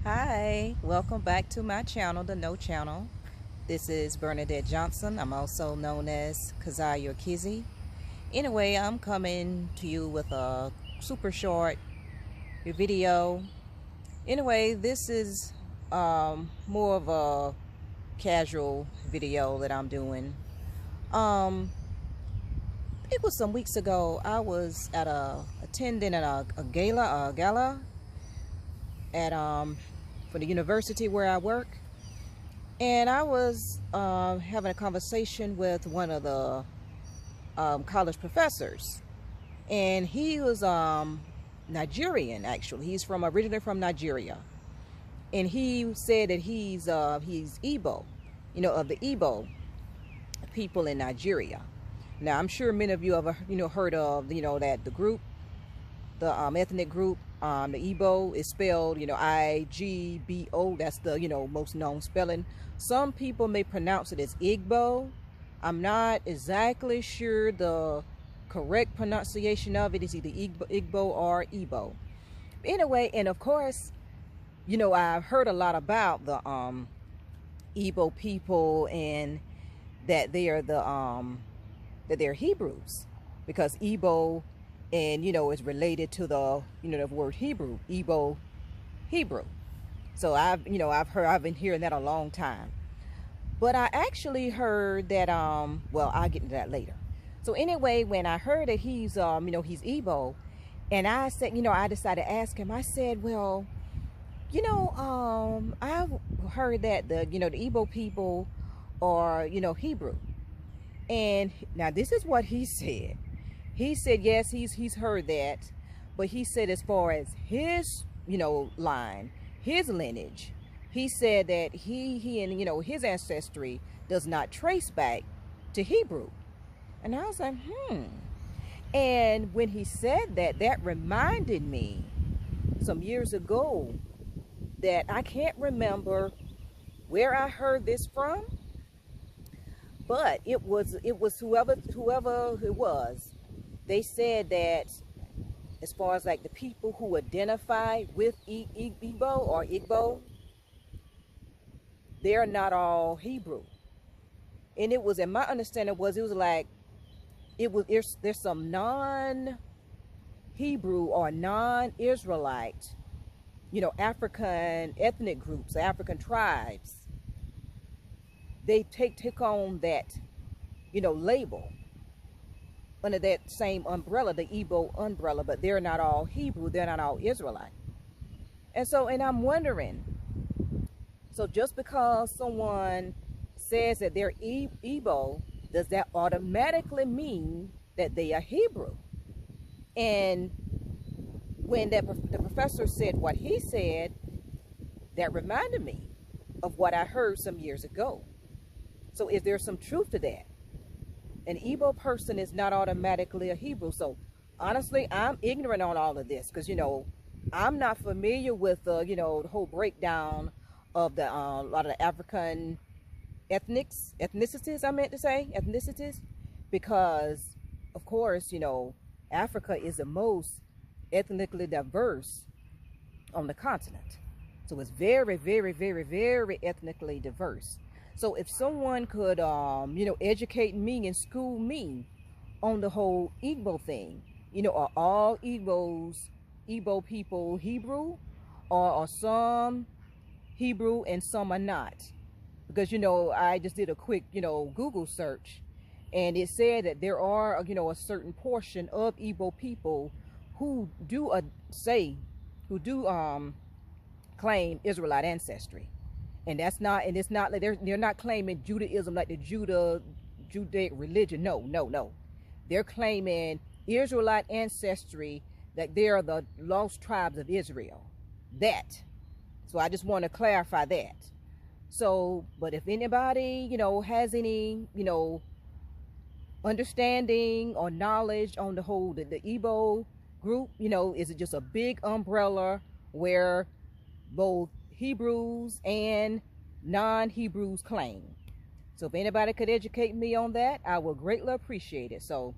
Hi, welcome back to my channel, the No Channel. This is Bernadette Johnson. I'm also known as Kazai or Kizzy. Anyway, I'm coming to you with a super short video. Anyway, this is more of a casual video that I'm doing. It was some weeks ago. I was at attending a gala at for the university where I work. And I was having a conversation with one of the college professors, and he was Nigerian. Actually, he's originally from Nigeria, and he said that he's Igbo, of the Igbo people in Nigeria. Now, I'm sure many of you have heard of that the group, the ethnic group, the Igbo is spelled Igbo. That's the most known spelling. Some people may pronounce it as Igbo. I'm not exactly sure the correct pronunciation of it is either Igbo or Igbo. Anyway, and of course, I've heard a lot about the Igbo people, and that they are that they're Hebrews, because Igbo and is related to the the word Hebrew, Igbo, Hebrew. So I've been hearing that a long time. But I actually heard that well, I'll get into that later. So anyway, when I heard that he's he's Igbo, and I said, I decided to ask him. I said, well, I've heard that the the Igbo people are Hebrew. And now this is what he said. He said, yes, he's heard that, but he said as far as his line, his lineage, he said that he and his ancestry does not trace back to Hebrew. And I was like, And when he said that, that reminded me some years ago that I can't remember where I heard this from, but it was whoever it was. They said that as far as like the people who identify with Igbo or Igbo, they're not all Hebrew. And it was, in my understanding, there's some non-Hebrew or non-Israelite, African ethnic groups, African tribes. They take on that, label under that same umbrella, the Igbo umbrella, but they're not all Hebrew, they're not all Israelite. And I'm wondering, so just because someone says that they're Igbo, does that automatically mean that they are Hebrew? And when the professor said what he said, that reminded me of what I heard some years ago. So is there some truth to that? An Igbo person is not automatically a Hebrew. So honestly, I'm ignorant on all of this, because I'm not familiar with the the whole breakdown of the a lot of the African ethnicities. I meant to say ethnicities, because of course Africa is the most ethnically diverse on the continent. So it's very, very, very, very ethnically diverse. So if someone could, educate me and school me on the whole Igbo thing, are all Igbo people Hebrew, or are some Hebrew and some are not? Because, I just did a quick, Google search, and it said that there are, a certain portion of Igbo people who do claim Israelite ancestry. And it's not like they're not claiming Judaism like the Judaic religion. No. They're claiming Israelite ancestry, that they are the lost tribes of Israel. So I just want to clarify that. So, but if anybody, has any, understanding or knowledge on the whole, the Igbo group, is it just a big umbrella where both Hebrews and non-Hebrews claim? So if anybody could educate me on that, I would greatly appreciate it. So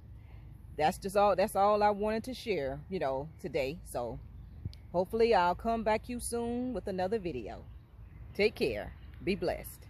that's all I wanted to share, today. So Hopefully I'll come back you soon with another video. Take care. Be blessed.